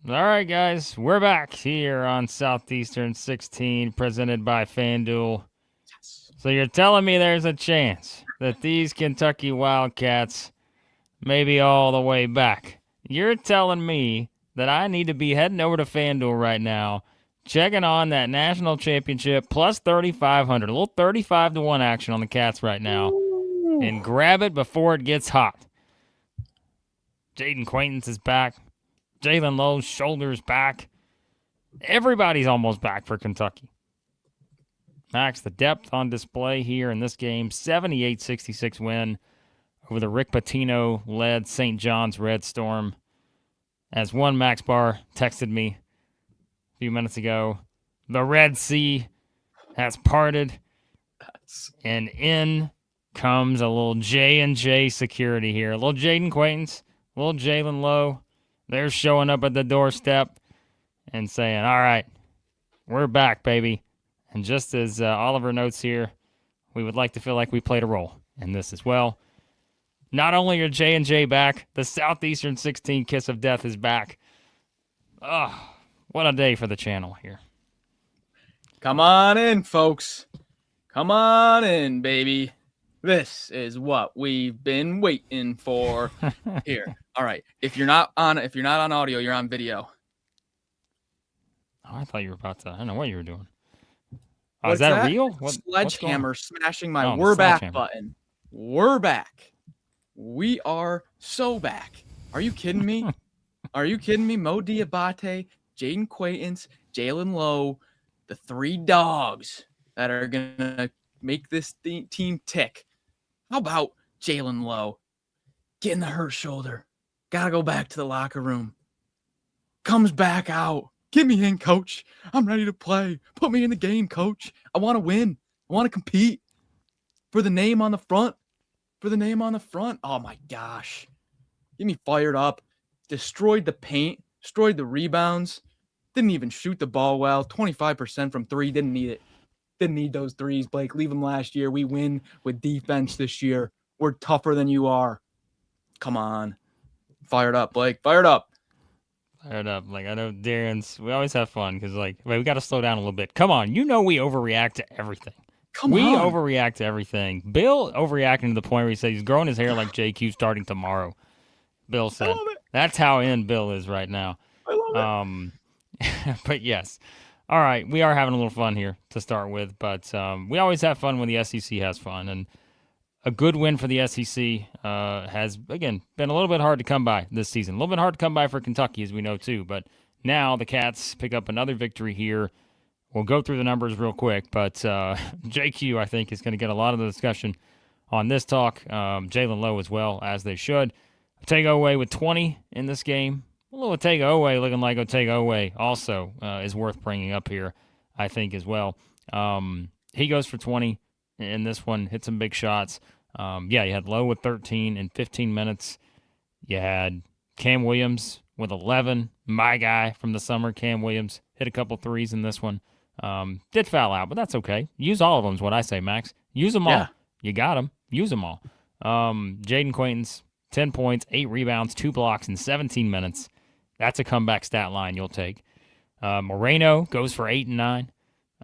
All right, guys, we're back here on Southeastern 16, presented by FanDuel. Yes. So you're telling me there's a chance that these Kentucky Wildcats may be all the way back. You're telling me that I need to be heading over to FanDuel right now, checking on that national championship plus 3,500, a little 35-1 action on the Cats right now, and grab it before it gets hot. Jayden Quaintance is back. Jalen Lowe's shoulders back. Everybody's almost back for Kentucky. Max, the depth on display here in this game, 78-66 win over the Rick Pitino-led St. John's Red Storm. As one Max Barr texted me a few minutes ago, the Red Sea has parted, and in comes a little J&J security here. A little Jayden Quaintance, a little Jalen Lowe. They're showing up at the doorstep and saying, all right, we're back, baby. And just as Oliver notes here, we would like to feel like we played a role in this as well. Not only are J&J back, the Southeastern 16 Kiss of Death is back. Oh, what a day for the channel here. Come on in, folks. Come on in, baby. This is what we've been waiting for. Here. All right. If you're not on audio, you're on video. Oh, I thought you were about to. I don't know what you were doing. Oh, What's is that that? real? Sledgehammer smashing my Oh, we're back sledgehammer button. We're back. We are so back. Are you kidding me? Are you kidding me? Mo Diabate, Jayden Quaintance, Jalen Lowe, the three dogs that are going to make this team tick. How about Jalen Lowe getting the hurt shoulder? Got to go back to the locker room. Comes back out. Get me in, coach. I'm ready to play. Put me in the game, coach. I want to win. I want to compete for the name on the front. For the name on the front. Oh, my gosh. Get me fired up. Destroyed the paint. Destroyed the rebounds. Didn't even shoot the ball well. 25% from three. Didn't need it. Didn't need those threes, Blake. Leave them last year. We win with defense this year. We're tougher than you are. Come on. Fired up, Blake. Fired up. Fired up. Like, I know Darren's, we always have fun because, like, wait, we got to slow down a little bit. Come on. You know we overreact to everything. We overreact to everything. Bill overreacting to the point where he says he's growing his hair like JQ starting tomorrow. Bill said. That's how in Bill is right now. I love it. But yes. All right, we are having a little fun here to start with, but we always have fun when the SEC has fun, and a good win for the SEC has, again, been a little bit hard to come by this season. A little bit hard to come by for Kentucky, as we know, too, but now the Cats pick up another victory here. We'll go through the numbers real quick, but JQ, I think, is going to get a lot of the discussion on this talk. Jalen Lowe as well, as they should. Take Oweh with 20 in this game. A little Otega Oweh looking like Otega Oweh also is worth bringing up here, I think, as well. He goes for 20 in this one, hit some big shots. You had Lowe with 13 in 15 minutes. You had Cam Williams with 11. My guy from the summer, Cam Williams, hit a couple threes in this one. Did foul out, but that's okay. Use all of them is what I say, Max. Use them all. You got them. Use them all. Jayden Quaintance, 10 points, 8 rebounds, 2 blocks in 17 minutes. That's a comeback stat line you'll take. Moreno goes for 8 and 9.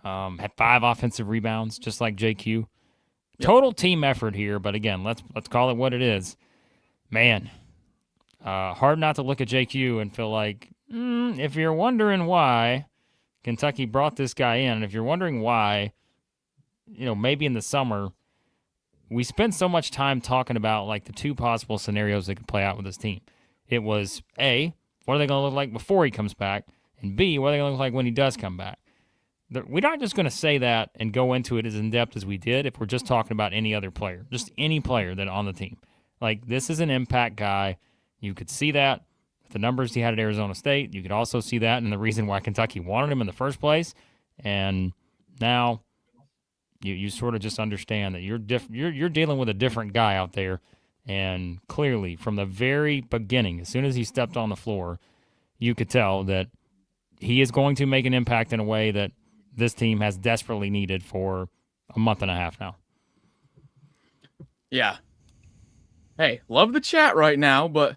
Had 5 offensive rebounds, just like JQ. Total team effort here, but again, let's call it what it is. Man, hard not to look at JQ and feel like, if you're wondering why Kentucky brought this guy in, and if you're wondering why, maybe in the summer, we spent so much time talking about like the 2 possible scenarios that could play out with this team. It was A, what are they going to look like before he comes back? And B, what are they going to look like when he does come back? We're not just going to say that and go into it as in-depth as we did if we're just talking about any other player, just any player that on the team. Like, this is an impact guy. You could see that with the numbers he had at Arizona State. You could also see that in the reason why Kentucky wanted him in the first place. And now you sort of just understand that you're dealing with a different guy out there. And clearly, from the very beginning, as soon as he stepped on the floor, you could tell that he is going to make an impact in a way that this team has desperately needed for a month and a half now. Yeah. Hey, love the chat right now, but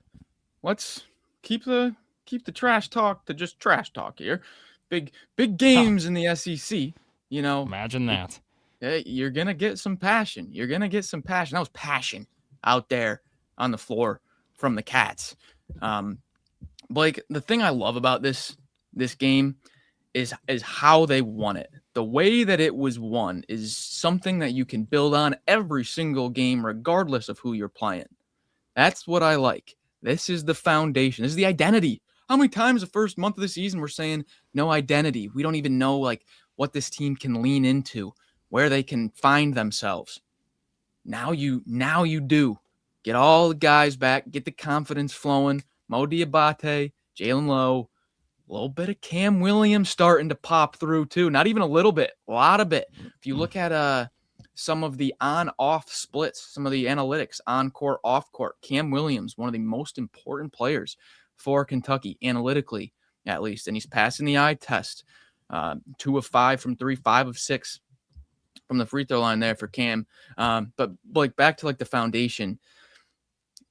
let's keep the keep the trash talk to just trash talk here. Big games in the SEC. Imagine that. You're gonna get some passion. That was passion out there on the floor from the Cats. Blake, the thing I love about this game is how they won it. The way that it was won is something that you can build on every single game, regardless of who you're playing. That's what I like. This is the foundation. This is the identity. How many times the first month of the season we're saying no identity? We don't even know what this team can lean into, where they can find themselves. Now you do. Get all the guys back. Get the confidence flowing. Mo Diabate, Jalen Lowe, a little bit of Cam Williams starting to pop through too. Not even a little bit, a lot of it. If you look at some of the on-off splits, some of the analytics, on-court, off-court, Cam Williams, one of the most important players for Kentucky, analytically at least, and he's passing the eye test. 2 of 5 from 3, 5 of 6 from the free throw line there for Cam. But back to the foundation.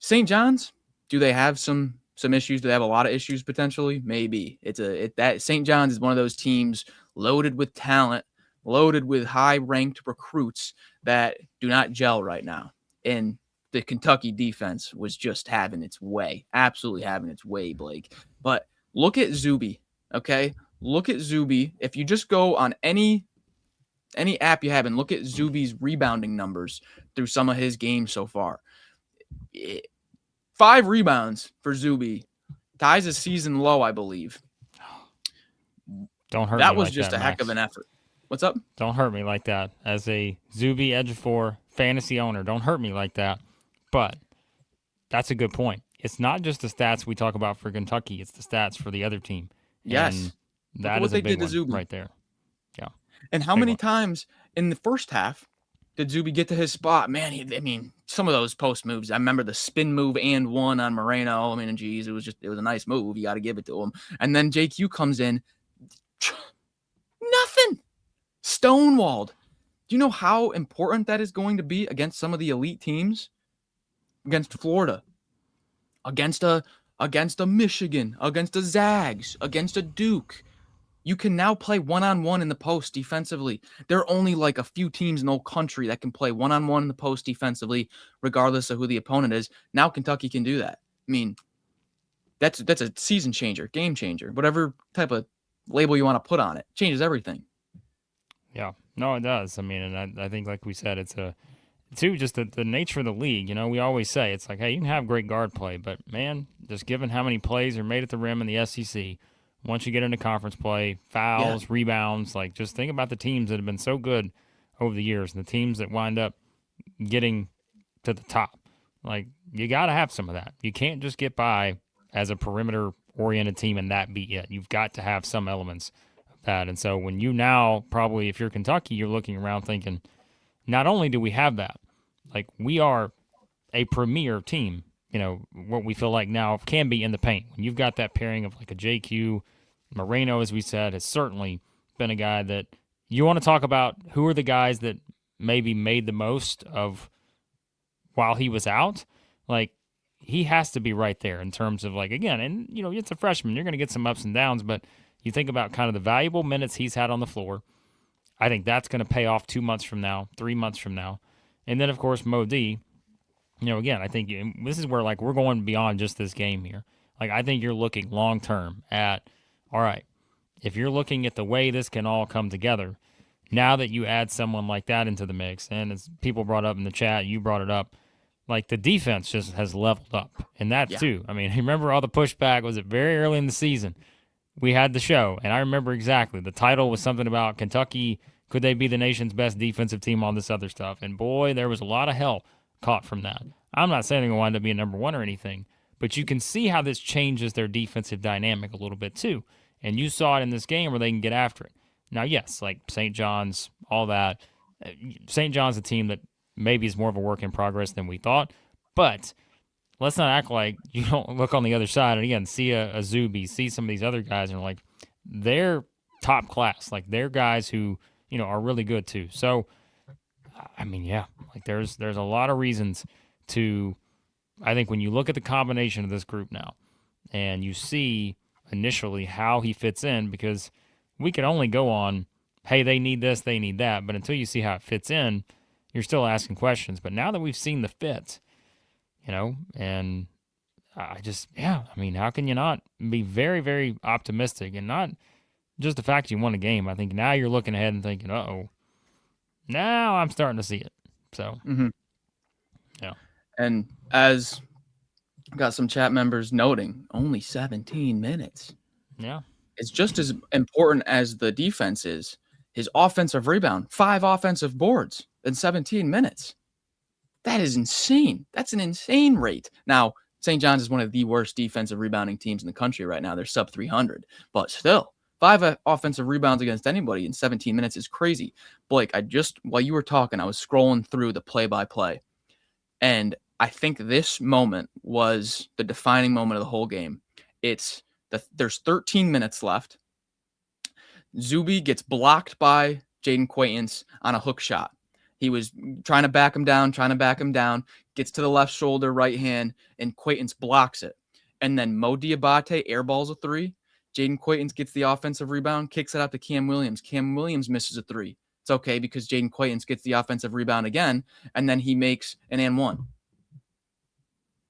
St. John's, do they have some issues? Do they have a lot of issues potentially? Maybe. That St. John's is one of those teams loaded with talent, loaded with high-ranked recruits that do not gel right now. And the Kentucky defense was just having its way, absolutely having its way, Blake. But look at Zuby, okay? Look at Zuby. If you just go on any app you have and look at Zuby's rebounding numbers through some of his games so far. 5 rebounds for Zuby. Ties a season low, I believe. Don't hurt me. That was just a heck of an effort. What's up? Don't hurt me like that. As a Zuby Edge of 4 fantasy owner, don't hurt me like that. But that's a good point. It's not just the stats we talk about for Kentucky. It's the stats for the other team. Yes. And that is a big one right there. Yeah. And how many times in the first half did Zuby get to his spot? Man, some of those post moves. I remember the spin move and one on Moreno. Geez, it was a nice move. You got to give it to him. And then JQ comes in. Nothing. Stonewalled. Do you know how important that is going to be against some of the elite teams? Against Florida. Against a Michigan. Against a Zags. Against a Duke. You can now play one-on-one in the post defensively. There are only a few teams in the whole country that can play one-on-one in the post defensively, regardless of who the opponent is. Now Kentucky can do that. That's a season changer, game changer, whatever type of label you want to put on it. Changes everything. Yeah. No, it does. And I think, like we said, it's just the nature of the league. We always say it's hey, you can have great guard play, but man, just given how many plays are made at the rim in the SEC, once you get into conference play, fouls, rebounds, just think about the teams that have been so good over the years and the teams that wind up getting to the top. You got to have some of that. You can't just get by as a perimeter-oriented team and that be it. You've got to have some elements of that. And so when you now probably, if you're Kentucky, you're looking around thinking, not only do we have that, we are a premier team. What we feel like now can be in the paint. When you've got that pairing of a JQ, Moreno, as we said, has certainly been a guy that you want to talk about who are the guys that maybe made the most of while he was out. He has to be right there in terms of again, and it's a freshman. You're going to get some ups and downs, but you think about kind of the valuable minutes he's had on the floor. I think that's going to pay off 2 months from now, 3 months from now. And then, of course, Mo D, again, I think this is where we're going beyond just this game here. I think you're looking long term at, all right, if you're looking at the way this can all come together, now that you add someone like that into the mix, and as people brought up in the chat, you brought it up, the defense just has leveled up, and that too. Remember all the pushback? Was it very early in the season? We had the show, and I remember exactly. The title was something about Kentucky. Could they be the nation's best defensive team? All this other stuff, and boy, there was a lot of hell caught from that. I'm not saying they're going to wind up being number one or anything, but you can see how this changes their defensive dynamic a little bit too. And you saw it in this game where they can get after it. Now, yes, St. John's, all that. St. John's a team that maybe is more of a work in progress than we thought, but let's not act like you don't look on the other side and, again, see a Zuby, see some of these other guys, and they're top class. They're guys who, are really good too. So, there's a lot of reasons to, I think when you look at the combination of this group now and you see initially how he fits in, because we could only go on, hey, they need this, they need that. But until you see how it fits in, you're still asking questions. But now that we've seen the fit, and I mean, how can you not be very, very optimistic, and not just the fact you won a game? I think now you're looking ahead and thinking, uh-oh, now I'm starting to see it. So, yeah. And as got some chat members noting, only 17 minutes. Yeah. It's just as important as the defense is. His offensive rebound, 5 offensive boards in 17 minutes. That is insane. That's an insane rate. Now, St. John's is one of the worst defensive rebounding teams in the country right now. They're sub 300, but still, 5 offensive rebounds against anybody in 17 minutes is crazy. Blake, while you were talking, I was scrolling through the play-by-play, and I think this moment was the defining moment of the whole game. There's 13 minutes left. Zuby gets blocked by Jayden Quaintance on a hook shot. He was trying to back him down, gets to the left shoulder, right hand, and Quaintance blocks it. And then Mo Diabate airballs a 3. Jayden Quaintance gets the offensive rebound, kicks it out to Cam Williams. Cam Williams misses a 3. It's okay because Jayden Quaintance gets the offensive rebound again, and then he makes an and one.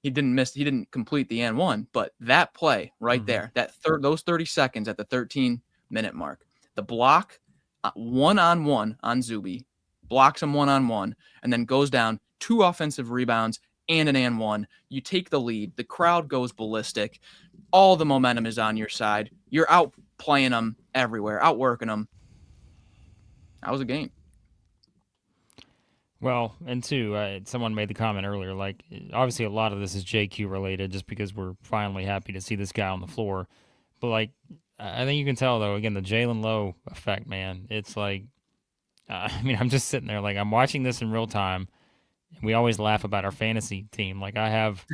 He didn't complete the and one, but that play right there, those 30 seconds at the 13-minute mark, the block one-on-one on Zuby, blocks him one-on-one, and then goes down 2 offensive rebounds and an and one. You take the lead. The crowd goes ballistic. All the momentum is on your side. You're outplaying them everywhere, outworking them. That was a game. Well, and two, someone made the comment earlier, like, obviously a lot of this is JQ related just because we're finally happy to see this guy on the floor. But, like, I think you can tell, though, again, the Jalen Lowe effect, man. It's like, I mean, I'm just sitting there, like, I'm watching this in real time. And we always laugh about our fantasy team. Like, I have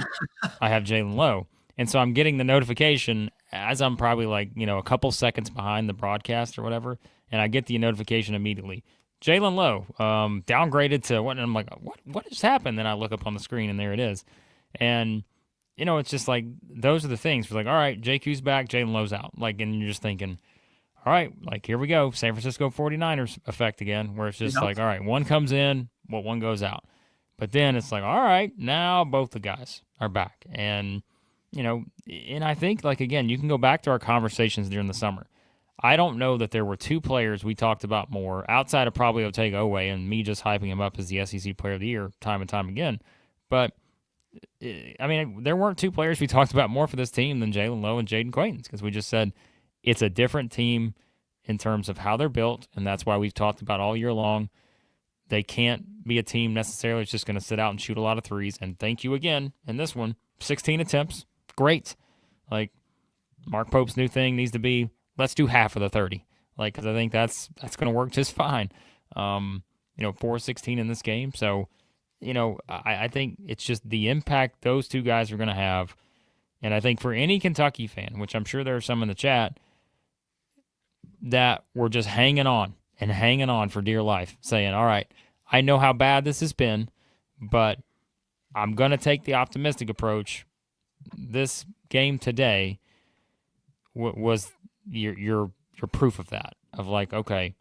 Jalen Lowe. And so I'm getting the notification as I'm probably, like, a couple seconds behind the broadcast or whatever. And I get the notification immediately. Jalen Lowe, downgraded to what? And I'm like, what has happened? Then I look up on the screen, and there it is. And, it's just like, those are the things. We're like, all right, JQ's back, Jalen Lowe's out. Like, and you're just thinking, all right, like, here we go, San Francisco 49ers effect again, where it's just like, all right, one comes in, one goes out. But then it's like, all right, now both the guys are back. And, and I think, like, again, you can go back to our conversations during the summer. I don't know that there were 2 players we talked about more, outside of probably Otega Oweh and me just hyping him up as the SEC Player of the Year time and time again. But, I mean, there weren't 2 players we talked about more for this team than Jalen Lowe and Jayden Quaintance, because we just said it's a different team in terms of how they're built, and that's why we've talked about all year long. They can't be a team necessarily that's just going to sit out and shoot a lot of threes. And thank you again in this one, 16 attempts, great. Like, Mark Pope's new thing needs to be, let's do half of the 30, like, because I think that's going to work just fine. 4-16 in this game. So, I think it's just the impact those 2 guys are going to have. And I think for any Kentucky fan, which I'm sure there are some in the chat, that were just hanging on for dear life, saying, all right, I know how bad this has been, but I'm going to take the optimistic approach. This game today was your proof of that, of like, okay,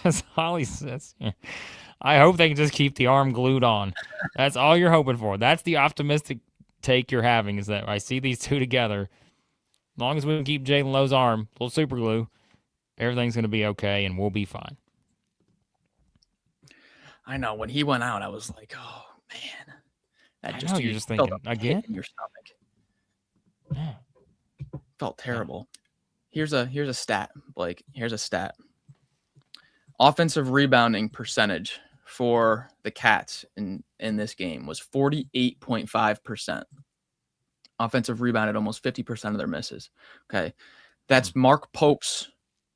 as Holly says, I hope they can just keep the arm glued on. That's all you're hoping for. That's the optimistic take you're having, is that I see these 2 together. As long as we can keep Jalen Lowe's arm, a little super glue, everything's going to be okay, and we'll be fine. I know. When he went out, I was like, oh, man. You're just thinking, again? In your stomach. Yeah. Felt terrible. Here's a stat, Blake. Here's a stat. Offensive rebounding percentage for the Cats in this game was 48.5%. Offensive rebounded almost 50% of their misses. Okay. That's Mark Pope's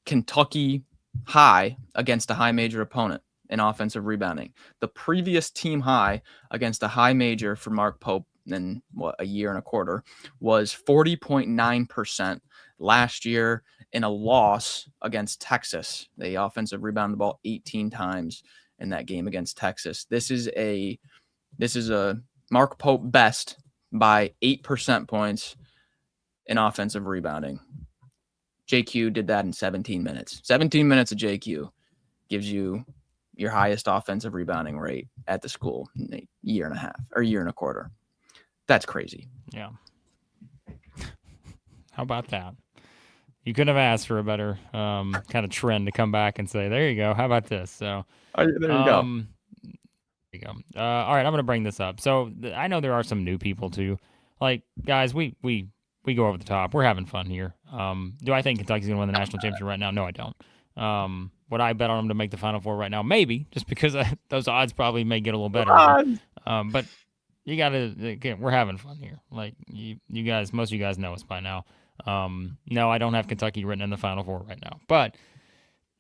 Kentucky high against a high major opponent in offensive rebounding. The previous team high against a high major for Mark Pope in a year and a quarter was 40.9% last year in a loss against Texas. They offensive rebounded the ball 18 times in that game against Texas. This is a Mark Pope best by 8 percent points in offensive rebounding. JQ did that in 17 minutes. 17 minutes of JQ gives you your highest offensive rebounding rate at the school in a year and a half or a year and a quarter. That's crazy. Yeah. How about that? You couldn't have asked for a better kind of trend to come back and say, there you go. How about this? So there you go. There you go. All right, I'm going to bring this up. So I know there are some new people too. Like, guys, we go over the top. We're having fun here. Do I think Kentucky's going to win the national championship right now? No, I don't. Would I bet on them to make the Final Four right now? Maybe, just because those odds probably may get a little better. But you got to, again, we're having fun here. Like, you guys, most of you guys know us by now. No, I don't have Kentucky written in the Final Four right now. But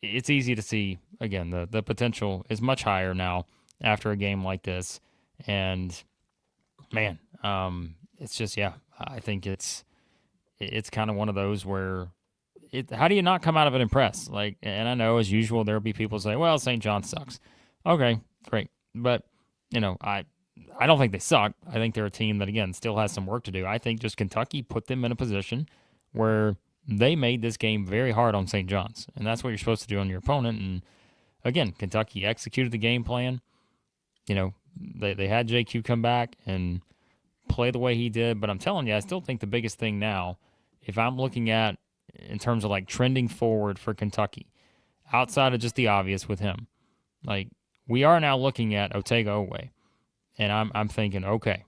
it's easy to see, again, the potential is much higher now after a game like this. And, man, it's just, yeah, I think it's kind of one of those where how do you not come out of it impressed? Like, and I know as usual there'll be people say, well, St. John sucks. Okay, great. But, I don't think they suck. I think they're a team that, again, still has some work to do. I think just Kentucky put them in a position where they made this game very hard on St. John's. And that's what you're supposed to do on your opponent. And, again, Kentucky executed the game plan. They had JQ come back and play the way he did. But I'm telling you, I still think the biggest thing now, if I'm looking at in terms of like trending forward for Kentucky, outside of just the obvious with him, like we are now looking at Oweh. And I'm thinking, okay,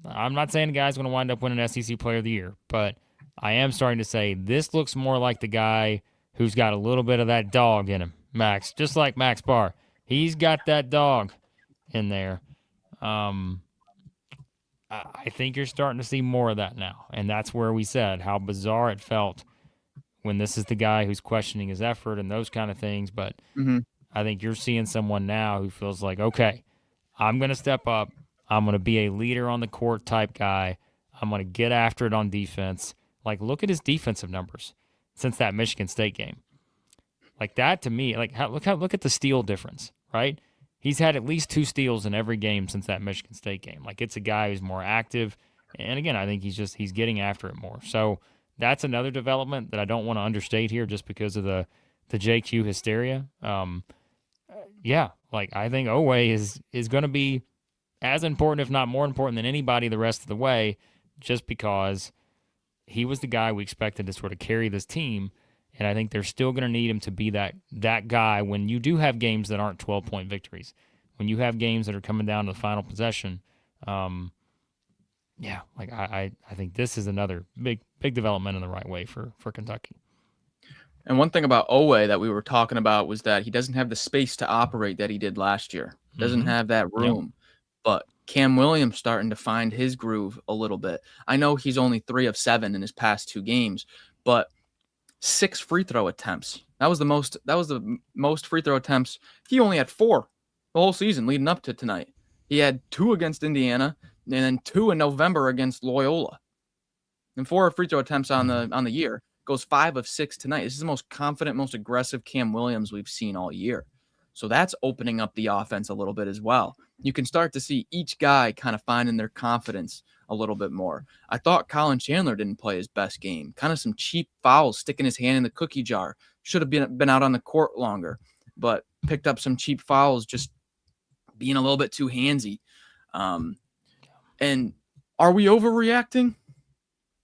I'm not saying the guy's going to wind up winning SEC Player of the Year, but I am starting to say this looks more like the guy who's got a little bit of that dog in him, Max, just like Max Barr. He's got that dog in there. I think you're starting to see more of that now, and that's where we said how bizarre it felt when this is the guy who's questioning his effort and those kind of things. But I think you're seeing someone now who feels like, okay, I'm going to step up. I'm going to be a leader on the court type guy. I'm going to get after it on defense. Like, look at his defensive numbers since that Michigan State game. Like, that to me, like, look at the steal difference, right? He's had at least 2 steals in every game since that Michigan State game. Like, it's a guy who's more active. And again, I think he's getting after it more. So that's another development that I don't want to understate here just because of the JQ hysteria. Yeah, like I think Oweh is going to be as important, if not more important, than anybody the rest of the way, just because he was the guy we expected to sort of carry this team. And I think they're still going to need him to be that guy when you do have games that aren't 12-point victories, when you have games that are coming down to the final possession. Yeah, like I think this is another big development in the right way for Kentucky. And one thing about Oweh that we were talking about was that he doesn't have the space to operate that he did last year. Doesn't have that room. Yep. But Cam Williams starting to find his groove a little bit. I know he's only 3 of 7 in his past 2 games, but 6 free throw attempts. That was the most free throw attempts. He only had 4 the whole season leading up to tonight. He had 2 against Indiana and then 2 in November against Loyola. And 4 free throw attempts on the year. Goes 5 of 6 tonight. This is the most confident, most aggressive Cam Williams we've seen all year. So that's opening up the offense a little bit as well. You can start to see each guy kind of finding their confidence a little bit more. I thought Colin Chandler didn't play his best game. Kind of some cheap fouls, sticking his hand in the cookie jar. Should have been out on the court longer, but picked up some cheap fouls, just being a little bit too handsy. And are we overreacting?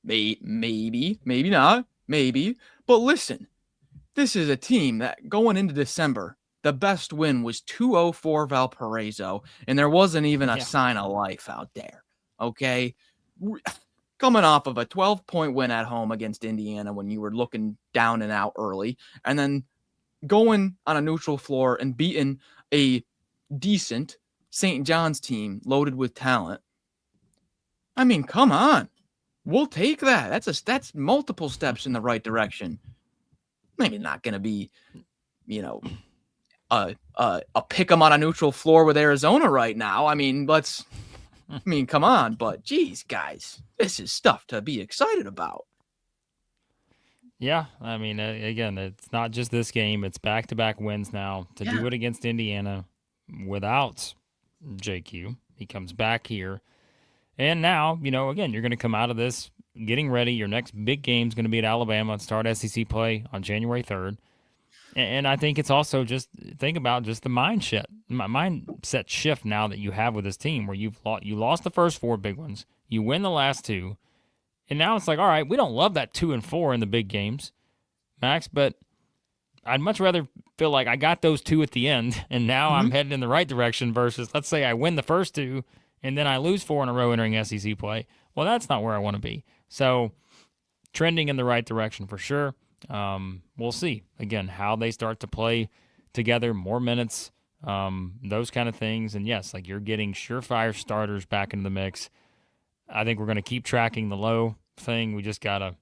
Maybe not. Maybe. But listen, this is a team that going into December, the best win was 2-0 Valparaiso, and there wasn't even a sign of life out there. Okay? Coming off of a 12-point win at home against Indiana when you were looking down and out early, and then going on a neutral floor and beating a decent St. John's team loaded with talent. I mean, come on. We'll take that. That's multiple steps in the right direction. Maybe not going to be, a pick 'em on a neutral floor with Arizona right now. I mean, come on. But geez, guys, this is stuff to be excited about. Yeah, I mean, again, it's not just this game. It's back-to-back wins now. To do it against Indiana without JQ, he comes back here. And now, again, you're going to come out of this getting ready. Your next big game is going to be at Alabama and start SEC play on January 3rd. And I think it's also just think about just the mindset shift now that you have with this team, where you lost the first 4 big ones, you win the last 2, and now it's like, all right, we don't love that 2 and 4 in the big games, Max, but I'd much rather feel like I got those 2 at the end, and now I'm heading in the right direction versus, let's say I win the first 2 and then I lose 4 in a row entering SEC play. Well, that's not where I want to be. So trending in the right direction for sure. We'll see, again, how they start to play together, more minutes, those kind of things. And yes, like you're getting surefire starters back into the mix. I think we're going to keep tracking the Lowe thing. We just got to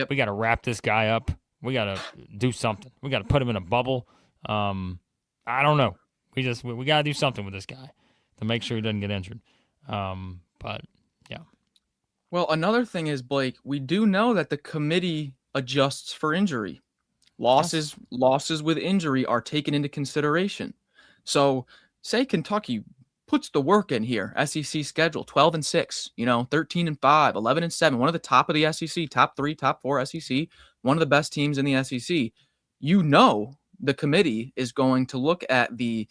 we got to wrap this guy up. We got to do something. We got to put him in a bubble. I don't know. We got to do something with this guy to make sure he doesn't get injured. But yeah. Well, another thing is, Blake, we do know that the committee adjusts for injury. Losses with injury are taken into consideration. So, say Kentucky puts the work in here, SEC schedule 12-6, 13-5, 11-7, one of the top of the SEC, top 3, top 4 SEC, one of the best teams in the SEC. The committee is going to look at the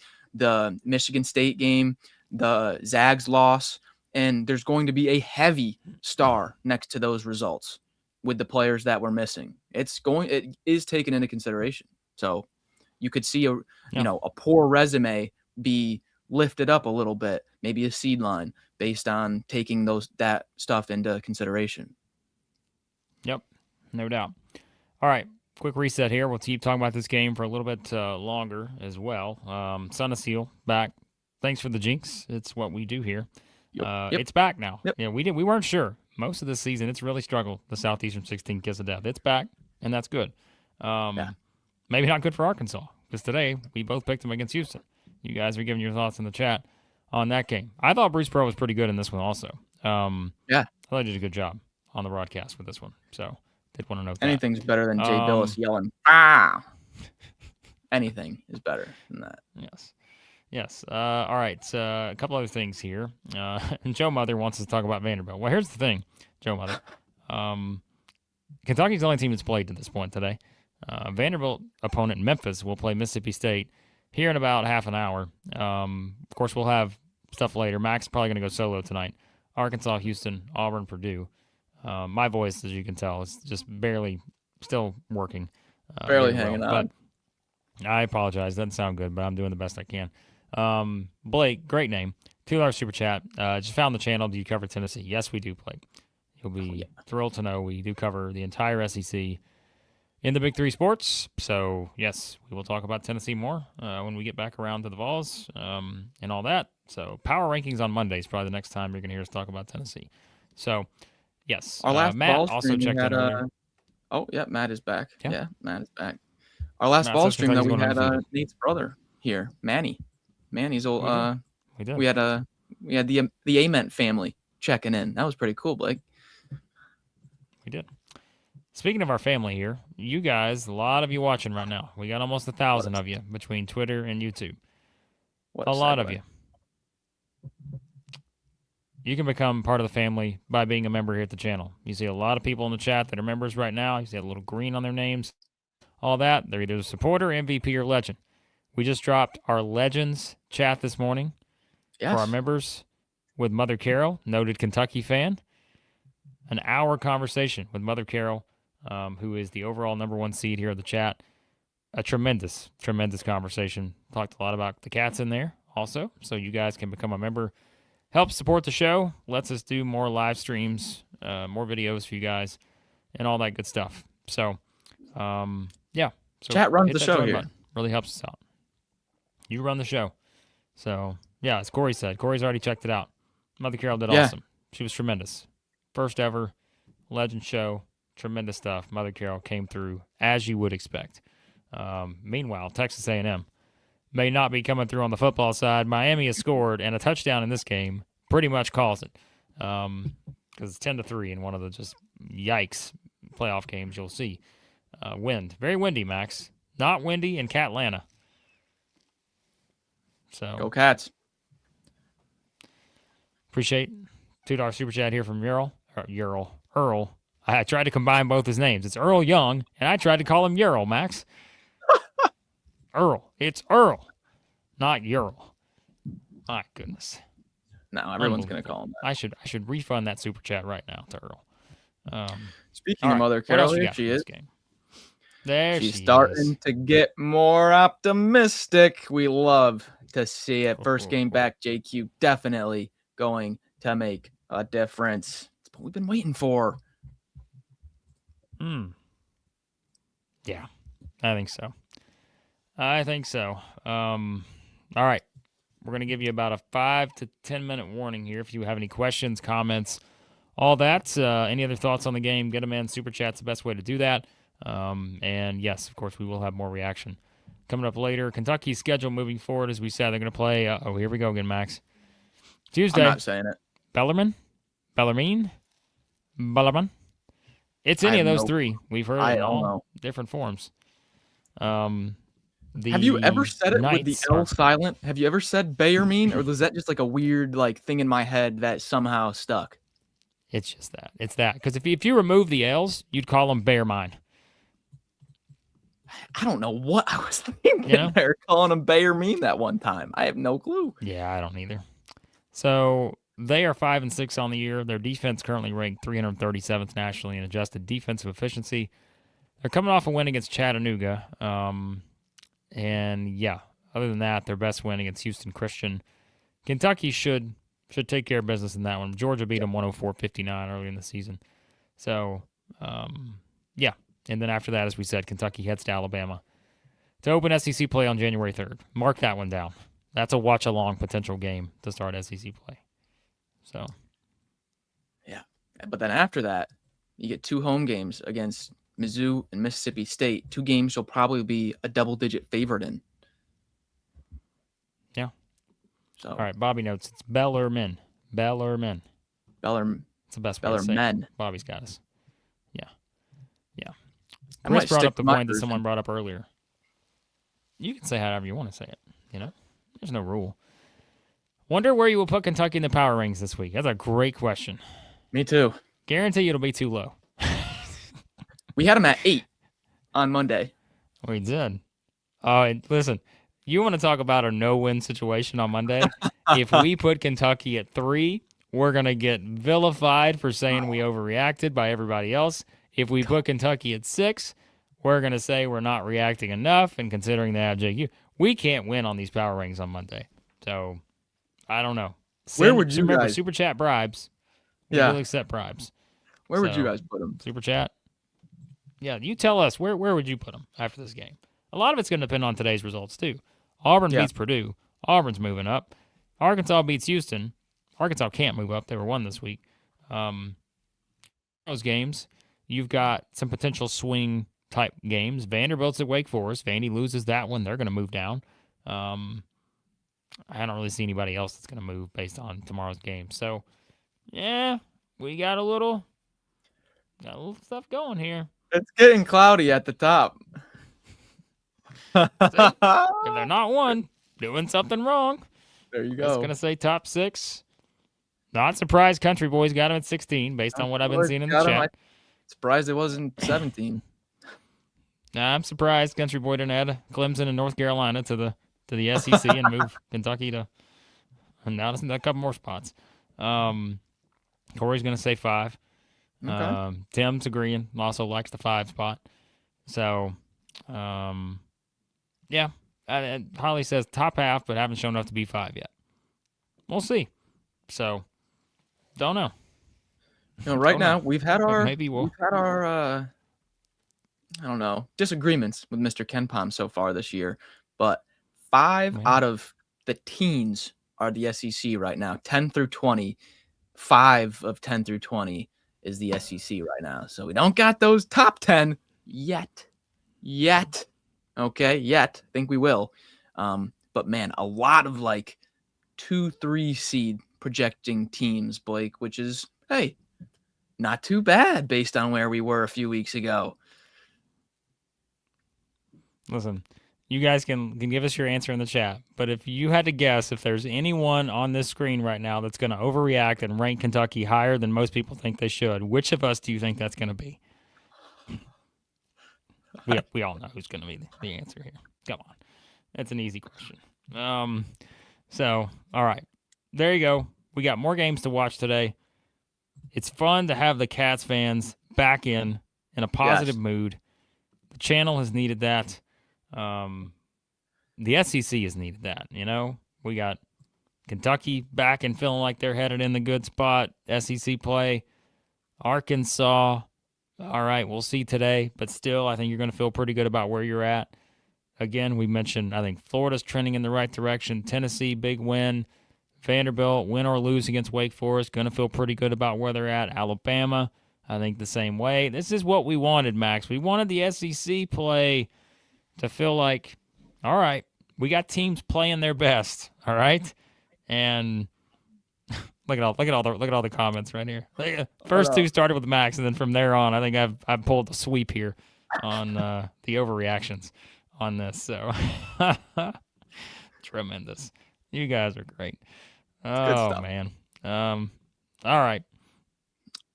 Michigan State game, the Zags loss, and there's going to be a heavy star next to those results with the players that we're missing. It is taken into consideration. So you could see a poor resume be lifted up a little bit, maybe a seed line based on taking that stuff into consideration. Yep, no doubt. All right, quick reset here. We'll keep talking about this game for a little bit longer as well. Son of Seal back. Thanks for the jinx. It's what we do here. Yep. It's back now. Yep. Yeah, we weren't sure. Most of the season, it's really struggled, the Southeastern 16 kiss of death. It's back, and that's good. Maybe not good for Arkansas, because today we both picked them against Houston. You guys are giving your thoughts in the chat on that game. I thought Bruce Pearl was pretty good in this one also. I thought he did a good job on the broadcast with this one. So did want to know anything's better than Jay Billis yelling, ah! Anything is better than that. Yes. All right. A couple other things here. And Joe Mother wants us to talk about Vanderbilt. Well, here's the thing, Joe Mother. Kentucky's the only team that's played to this point today. Vanderbilt opponent Memphis will play Mississippi State here in about half an hour. Of course, we'll have stuff later. Max is probably going to go solo tonight. Arkansas, Houston, Auburn, Purdue. My voice, as you can tell, is just barely still working. Barely hanging on. But I apologize. Doesn't sound good, but I'm doing the best I can. Blake, great name. $2 super chat. Just found the channel. Do you cover Tennessee? Yes, we do, Blake. You'll be thrilled to know we do cover the entire SEC in the Big 3 sports. So, yes, we will talk about Tennessee more when we get back around to the Vols and all that. So, power rankings on Monday is probably the next time you're going to hear us talk about Tennessee. So, yes. Our last Matt ball also checked in earlier. Matt is back. Yeah. Matt is back. Our last ball stream, though, we had Nate's brother here, Manny. Manny's old. We did. We had the Ament family checking in. That was pretty cool, Blake. We did. Speaking of our family here, you guys, a lot of you watching right now. We got almost 1,000 of you between Twitter and YouTube. A lot of you. You can become part of the family by being a member here at the channel. You see a lot of people in the chat that are members right now. You see a little green on their names. All that. They're either a supporter, MVP, or legend. We just dropped our Legends chat this morning for our members with Mother Carol, noted Kentucky fan. An hour conversation with Mother Carol, who is the overall #1 seed here in the chat. A tremendous, tremendous conversation. Talked a lot about the cats in there also, so you guys can become a member. Help support the show. Lets us do more live streams, more videos for you guys, and all that good stuff. So, yeah. So chat runs the show here. Button. Really helps us out. You run the show. So, yeah, as Corey said, Corey's already checked it out. Mother Carol did awesome. She was tremendous. First ever Legend show. Tremendous stuff. Mother Carol came through as you would expect. Meanwhile, Texas A&M may not be coming through on the football side. Miami has scored, and a touchdown in this game pretty much calls it. Because it's 10-3 in one of the just yikes playoff games you'll see. Wind. Very windy, Max. Not windy in Catlanta. So go Cats. Appreciate $2 super chat here from Earl. I tried to combine both his names. It's Earl Young, and I tried to call him Ural, Max. Earl. It's Earl, not Ural. My goodness. No, everyone's going to call him that. I should refund that super chat right now to Earl. Speaking of Mother Carol, here she is. There she's starting to get more optimistic. We love to see it. First game back, JQ definitely going to make a difference. It's what we've been waiting for. Yeah, I think so. All right. We're going to give you about a 5 to 10 minute warning here. If you have any questions, comments, all that, any other thoughts on the game, get them in. Super Chat's the best way to do that. And yes, of course, we will have more reaction coming up later. Kentucky's schedule moving forward, as we said, they're going to play. Here we go again, Max. Tuesday. I'm not saying it. Bellarmine. It's any of those three. We've heard it in all different forms. Have you ever said it with the L silent? Have you ever said Bayermine, or was that just like a weird thing in my head that somehow stuck? It's just that. It's that. Because if you remove the L's, you'd call them Bayermine. I don't know what I was thinking there, calling them Bayermine that one time. I have no clue. Yeah, I don't either. So they are 5-6 on the year. Their defense currently ranked 337th nationally in adjusted defensive efficiency. They're coming off a win against Chattanooga. And yeah, other than that, their best win against Houston Christian. Kentucky should take care of business in that one. Georgia beat them 104-59 early in the season. So, yeah. And then after that, as we said, Kentucky heads to Alabama to open SEC play on January 3rd. Mark that one down. That's a watch-along potential game to start SEC play. So, yeah. But then after that, you get 2 home games against Mizzou and Mississippi State. 2 games you'll probably be a double-digit favorite in. Yeah. So, all right, Bobby notes it's Bellarmine. It's the best way to say it. Bobby's got us. Yeah. Chris brought up the point that someone brought up earlier. You can say however you want to say it. There's no rule. Wonder where you will put Kentucky in the power rings this week. That's a great question. Me too. Guarantee it'll be too low. We had them at 8 on Monday. We did. Listen, you want to talk about a no-win situation on Monday? If we put Kentucky at 3, we're going to get vilified for saying we overreacted by everybody else. If we put Kentucky at 6, we're going to say we're not reacting enough and considering they have JQ. We can't win on these power rings on Monday. So, I don't know. Where would you remember, guys? Super Chat bribes. We will accept bribes. Where would you guys put them? Super Chat. Yeah, you tell us, where would you put them after this game? A lot of it's going to depend on today's results, too. Auburn beats Purdue. Auburn's moving up. Arkansas beats Houston. Arkansas can't move up. They were 1 this week. Those games, you've got some potential swing-type games. Vanderbilt's at Wake Forest. Vandy loses that one. They're going to move down. I don't really see anybody else that's going to move based on tomorrow's game. So, yeah, we got a little stuff going here. It's getting cloudy at the top. If they're not 1, doing something wrong. There you go. I was going to say top 6. Not surprised Country Boys got him at 16 based on what I've been seeing in the chat. I'm surprised it wasn't 17. I'm surprised Country Boy didn't add Clemson and North Carolina to the SEC and move Kentucky to now a couple more spots. Corey's going to say 5. Okay. Tim's agreeing. Also likes the 5 spot. So, yeah. Holly says top half, but haven't shown enough to be 5 yet. We'll see. So, don't know. Right now we've had our I don't know, disagreements with Mr. Ken Palm so far this year, but 5 out of the teens are the SEC right now. 10 through 20. 5 of 10 through 20 is the SEC right now. So we don't got those top 10 yet. Okay, yet. I think we will. But man, a lot of 2-3 seed projecting teams, Blake, which is, hey, not too bad based on where we were a few weeks ago. Listen, You guys can give us your answer in the chat. But if you had to guess if there's anyone on this screen right now that's going to overreact and rank Kentucky higher than most people think they should, which of us do you think that's going to be? We all know who's going to be the answer here. Come on. That's an easy question. So, all right. There you go. We got more games to watch today. It's fun to have the Cats fans back in a positive mood. The channel has needed that. The SEC has needed that, you know? We got Kentucky back and feeling like they're headed in the good spot. SEC play. Arkansas. All right, we'll see today. But still, I think you're going to feel pretty good about where you're at. Again, we mentioned, I think Florida's trending in the right direction. Tennessee, big win. Vanderbilt, win or lose against Wake Forest, going to feel pretty good about where they're at. Alabama, I think the same way. This is what we wanted, Max. We wanted the SEC play to feel like, all right, we got teams playing their best, all right? And look at all the comments right here. First two started with Max, and then from there on, I think I've pulled a sweep here on the overreactions on this. So tremendous. You guys are great. Oh man. All right.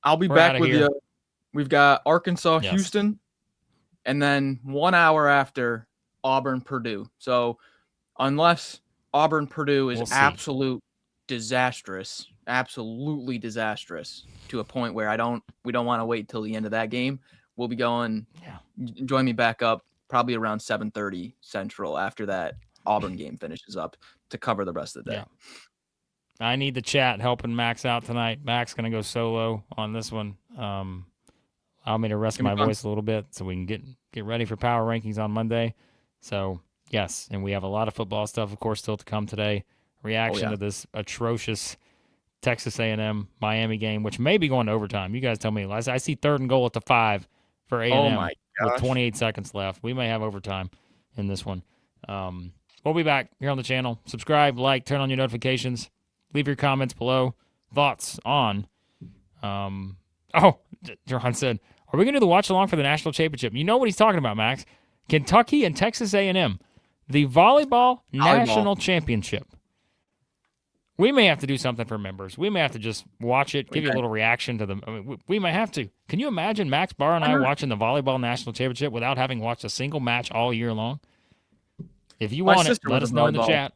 I'll be back with you. We've got Arkansas, Houston, and then 1 hour after Auburn, Purdue. So unless Auburn, Purdue is absolutely disastrous to a point where we don't want to wait till the end of that game, we'll be going. Yeah. Join me back up probably around 7:30 Central after that Auburn game finishes up to cover the rest of the day. Yeah. I need the chat helping Max out tonight. Max going to go solo on this one. Allow me to rest my voice a little bit so we can get ready for power rankings on Monday. So, yes, and we have a lot of football stuff, of course, still to come today. Reaction to this atrocious Texas A&M Miami game, which may be going to overtime. You guys tell me. I see 3rd and goal at the 5 for A&M with 28 seconds left. We may have overtime in this one. We'll be back here on the channel. Subscribe, like, turn on your notifications. Leave your comments below. Thoughts on John said, are we going to do the watch-along for the national championship? You know what he's talking about, Max. Kentucky and Texas A&M. The volleyball national championship. We may have to do something for members. We may have to just watch it, give you a little reaction to them. I mean, we may have to. Can you imagine Max Barr and I watching the volleyball national championship without having watched a single match all year long? If you want it, let us know in the chat.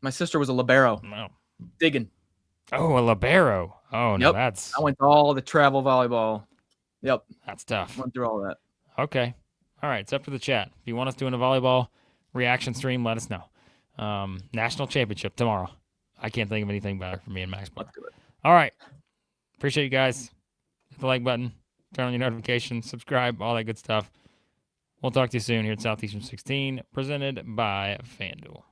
My sister was a libero. No. Digging. Oh, a libero. Oh, no, that's... I went to all the travel volleyball. Yep. That's tough. Went through all that. Okay. All right, it's up to the chat. If you want us doing a volleyball reaction stream, let us know. National championship tomorrow. I can't think of anything better for me and Max Barr. All right. Appreciate you guys. Hit the like button. Turn on your notifications. Subscribe. All that good stuff. We'll talk to you soon here at Southeastern 16, presented by FanDuel.